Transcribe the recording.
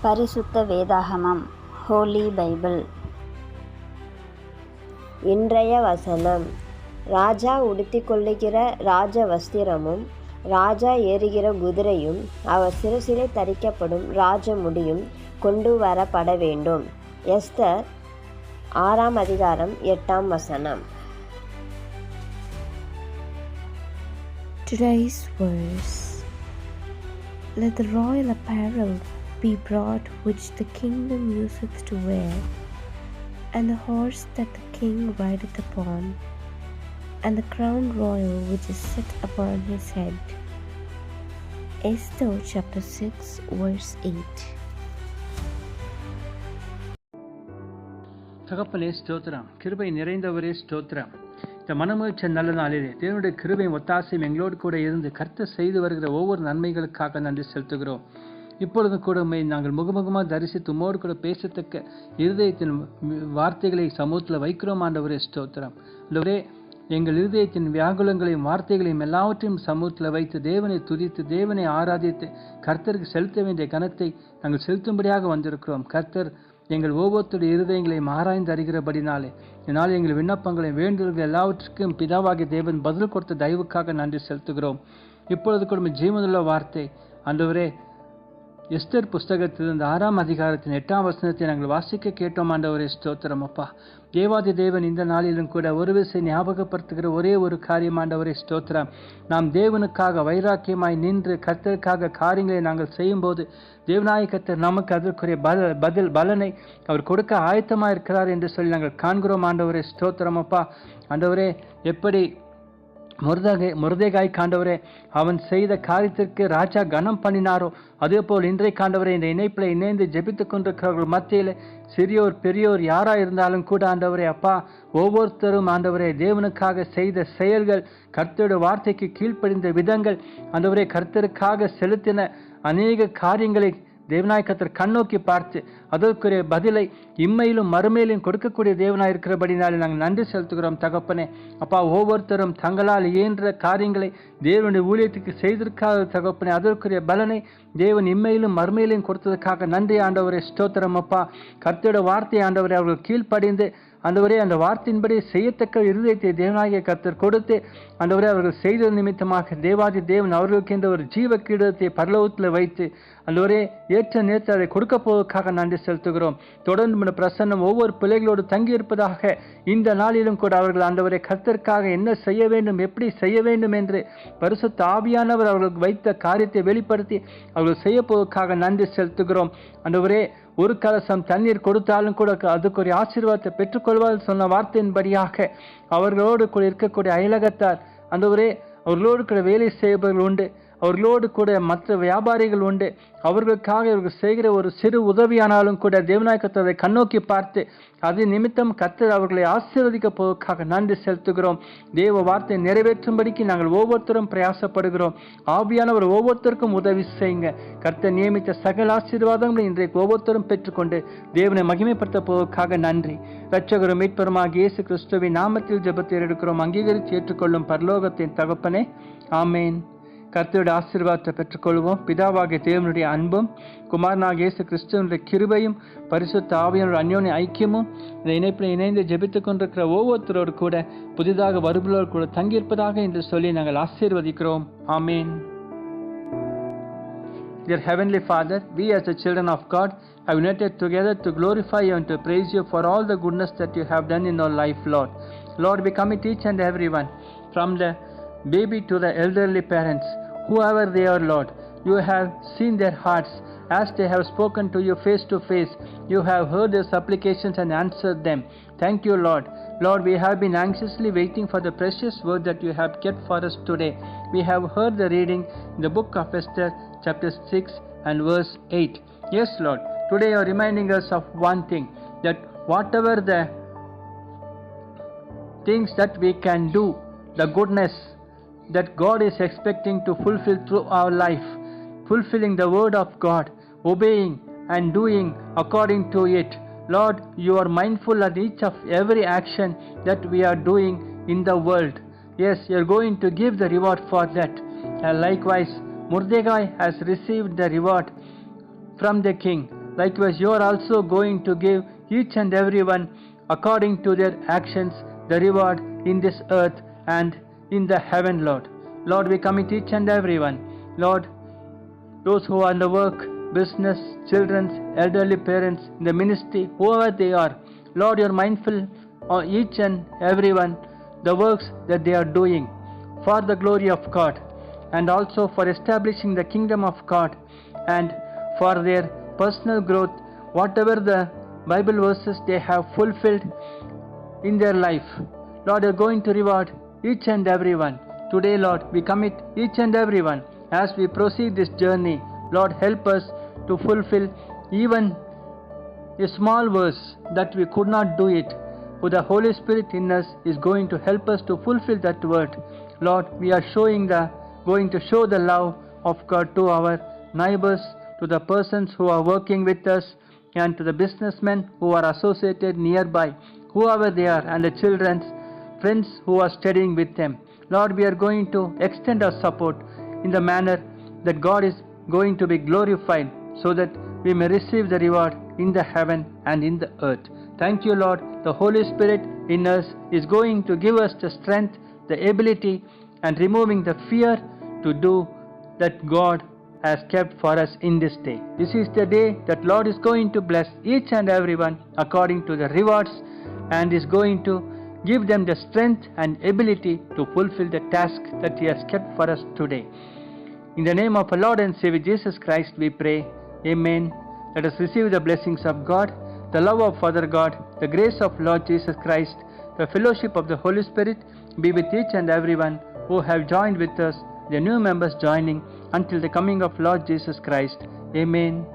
பரிசுத்த வேதாகமம் ஹோலி பைபிள். இன்றைய வசனம்: ராஜா உடுத்திக்கொள்ளுகிற ராஜ வஸ்திரமும் ராஜா ஏறுகிற குதிரையும் அவர் சிரசிலே தரிக்கப்படும் ராஜ முடியும் கொண்டு வரப்பட வேண்டும். Esther 6:8. Today's verse: Let the royal apparel be brought which the kingdom useth to wear, and the horse that the king rideth upon, and the crown royal which is set upon his head. Esther chapter 6 verse 8. தகப்பனே ஸ்தோத்திரம். கிருபை நிறைந்தவரே ஸ்தோத்திரம். இந்த மனமுயற்ற நல்ல நாளிலே தேவனுடைய கிருபையும் ஒத்தாசையும் எங்களோடு கூட இருந்து கர்த்தர் செய்து வருகிற ஒவ்வொரு நன்மைகளுக்காக நன்றி செலுத்துகிறோம். இப்பொழுது கூட நாங்கள் முகமுகமாக தரிசித்து உம்மோடு கூட பேசத்தக்க இருதயத்தின் வார்த்தைகளை சமூகத்தில் வைக்கிறோம். ஆண்டவரே ஸ்தோத்திரம். ஆண்டவரே, எங்கள் இருதயத்தின் வியாகுலங்களையும் வார்த்தைகளையும் எல்லாவற்றையும் சமூகத்தில் வைத்து தேவனை துதித்து தேவனை ஆராதித்து கர்த்தருக்கு செலுத்த வேண்டிய கனத்தை நாங்கள் செலுத்தும்படியாக வந்திருக்கிறோம். கர்த்தர் எங்கள் ஒவ்வொருத்தருடைய இருதயங்களையும் ஆராய்ந்து அறிகிறபடினாலே இதனால் எங்கள் விண்ணப்பங்களையும் வேண்டுதல்கள் எல்லாவற்றுக்கும் பிதாவாகிய தேவன் பதில் கொடுத்த தயவுக்காக நன்றி செலுத்துகிறோம். இப்பொழுது கூட ஜீவனுள்ள வார்த்தை ஆண்டவரே, எஸ்தர் புஸ்தகத்தில் இந்த 6:8 நாங்கள் வாசிக்க கேட்டோம். ஆண்டவரே ஸ்தோத்திரம். அப்பா, தேவாதி தேவன் இந்த நாளிலும் கூட ஒரு விஷயம் ஞாபகப்படுத்துகிற ஒரே ஒரு காரியம். ஆண்டவரே ஸ்தோத்திரம். நாம் தேவனுக்காக வைராக்கியமாய் நின்று கர்த்தருக்காக காரியங்களை நாங்கள் செய்யும்போது தேவனாய கர்த்தர் நமக்கு அதற்குரிய பலனை அவர் கொடுக்க ஆயத்தமாக இருக்கிறார் என்று சொல்லி நாங்கள் காண்கிறோம். ஆண்டவரே ஸ்தோத்திரம். அப்பா, ஆண்டவரே, எப்படி முருதேகாய் காண்டவரே அவன் செய்த காரியத்திற்கு ராஜா கனம் பண்ணினாரோ அதே போல் இன்றைய காண்டவரே இந்த இணைப்பில் இணைந்து ஜெபித்துக் கொண்டிருக்கிறவர்கள் மத்தியில் சிறியோர் பெரியோர் யாரா இருந்தாலும் கூட ஆண்டவரே அப்பா, ஒவ்வொருத்தரும் ஆண்டவரே தேவனுக்காக செய்த செயல்கள், கர்த்தருடைய வார்த்தைக்கு கீழ்ப்படிந்த விதங்கள், ஆண்டவரே கர்த்தருக்காக செலுத்தின அநேக காரியங்களை தேவனாய் கர்த்தர் கண்ணோக்கி பார்த்து அதற்குரிய பதிலை இம்மையிலும் மறுமையிலும் கொடுக்கக்கூடிய தேவனாய் இருக்கிறபடினாலே நாங்கள் நன்றி செலுத்துகிறோம். தகப்பனே அப்பா, ஒவ்வொருத்தரும் தங்களால் இயன்ற காரியங்களை தேவனுடைய ஊழியத்துக்கு செய்திருக்காத தகப்பனே அதற்குரிய பலனை தேவன் இம்மையிலும் மறுமையிலும் கொடுத்ததற்காக நன்றி. ஆண்டவரே ஸ்தோத்திரம். அப்பா, கர்த்தருடைய வார்த்தை ஆண்டவரே அவர்கள் கீழ்ப்படிந்து ஆண்டவரே அந்த வார்த்தையின்படி செய்யத்தக்க இருதயத்தை தேவனாகிய கர்த்தர் கொடுத்து ஆண்டவரே அவர்கள் செய்த நிமித்தமாக தேவாதி தேவன் அவர்களுக்கு இந்த ஒரு ஜீவ கீடத்தை பரலோகத்தில் வைத்து ஆண்டவரே ஏற்ற நேற்று அதை கொடுக்க போவதற்காக நன்றி செலுத்துகிறோம். தொடர்ந்து பிரசன்னம் ஒவ்வொரு பிள்ளைகளோடு தங்கியிருப்பதாக இந்த நாளிலும் கூட அவர்கள் ஆண்டவரே கர்த்தருக்காக என்ன செய்ய வேண்டும், எப்படி செய்ய வேண்டும் என்று பரிசுத்த ஆவியானவர் அவர்களுக்கு வைத்த காரியத்தை வெளிப்படுத்தி அவர்கள் செய்ய போவதற்காக நன்றி செலுத்துகிறோம். ஆண்டவரே, ஒரு கலசம் தண்ணீர் கொடுத்தாலும் கூட அதுக்கு ஒரு ஆசீர்வாதத்தை பெற்றுக்கொள்வார்கள் சொன்ன வார்த்தையின்படியாக அவர்களோடு கூட இருக்கக்கூடிய அயலகத்தார் ஆண்டவரே, அவர்களோடு கூட வேலை செய்பவர்கள் உண்டு, அவர்களோடு கூட மற்ற வியாபாரிகள் உண்டு, அவர்களுக்காக இவர்கள் செய்கிற ஒரு சிறு உதவியானாலும் கூட தேவனாய் கர்த்தர் அதை கண்ணோக்கி பார்த்து அது நிமித்தம் கர்த்தர் அவர்களை ஆசீர்வதிக்க போவதற்காக நன்றி செலுத்துகிறோம். தேவ வார்த்தை நிறைவேற்றும்படிக்கு நாங்கள் ஒவ்வொருத்தரும் பிரயாசப்படுகிறோம். ஆவியானவர் ஒவ்வொருத்தருக்கும் உதவி செய்யுங்க. கர்த்தர் நியமித்த சகல ஆசீர்வாதங்களை இன்றைக்கு ஒவ்வொருத்தரும் பெற்றுக்கொண்டு தேவனை மகிமைப்படுத்த போவதற்காக நன்றி. இரட்சகரும் மீட்பருமாக இயேசு கிறிஸ்துவின் நாமத்தில் ஜெபத்தை எடுக்கிறோம். அங்கீகரித்து ஏற்றுக்கொள்ளும் பரலோகத்தின் தகப்பனே, ஆமேன். கர்த்தருடைய ஆசீர்வாதத்தை பெற்றுக்கொள்வோம். பிதாவாகிய தேவனுடைய அன்பும் குமாரனாகிய இயேசு கிறிஸ்துவினுடைய கிருபையும் பரிசுத்த ஆவியானவருடைய அந்யோன்ய ஐக்கியமும் இந்த இணைப்பில் இணைந்து ஜெபித்துக் கொண்டிருக்கிற ஒவ்வொருத்தரோடு கூட புதிதாக வருபவரோடு கூட தங்கியிருப்பதாக என்று சொல்லி நாங்கள் ஆசீர்வதிக்கிறோம். ஆமேன். Dear Heavenly Father, we as the children of God have united together to glorify you and to praise you for all the goodness that you have done in our life, Lord. Lord, we commit each and everyone, from the baby to the elderly parents, whoever they are, Lord. You have seen their hearts as they have spoken to you face to face. You have heard their supplications and answered them. Thank you, Lord. Lord, we have been anxiously waiting for the precious word that you have kept for us today. We have heard the reading in the book of Esther, chapter 6 and verse 8. Yes, Lord, today you are reminding us of one thing, that whatever the things that we can do, the goodness that God is expecting to fulfill through our life, fulfilling the word of God, obeying and doing according to it. Lord, you are mindful of each of every action that we are doing in the world. Yes, you are going to give the reward for that. And likewise, Mordecai has received the reward from the king. likewise you are also going to give each and everyone according to their actions the reward in this earth and in the heaven, Lord. Lord, we commit each and everyone, Lord, those who are in the work, business, children's, elderly parents, in the ministry, whoever they are. Lord, you are mindful of each and everyone, the works that they are doing for the glory of God, and also for establishing the kingdom of God and for their personal growth, whatever the Bible verses they have fulfilled in their life. Lord, you are going to reward each and everyone. Today, Lord, we commit each and everyone as we proceed this journey. Lord, help us to fulfill even a small verse that we could not do it. For the Holy Spirit in us is going to help us to fulfill that word. Lord, we are going to show the love of God to our neighbors, to the persons who are working with us, and to the businessmen who are associated nearby, whoever they are, and the children's friends who are studying with them. Lord, we are going to extend our support in the manner that God is going to be glorified, so that we may receive the reward in the heaven and in the earth. Thank you, Lord. The Holy Spirit in us is going to give us the strength, the ability, and removing the fear to do that God has kept for us in this day. This is the day that Lord is going to bless each and everyone according to the rewards, and is going to give them the strength and ability to fulfill the task that He has kept for us today. In the name of our Lord and Savior Jesus Christ we pray. Amen. Let us receive the blessings of God, the love of Father God, the grace of Lord Jesus Christ, the fellowship of the Holy Spirit be with each and everyone who have joined with us, the new members joining, until the coming of Lord Jesus Christ. Amen.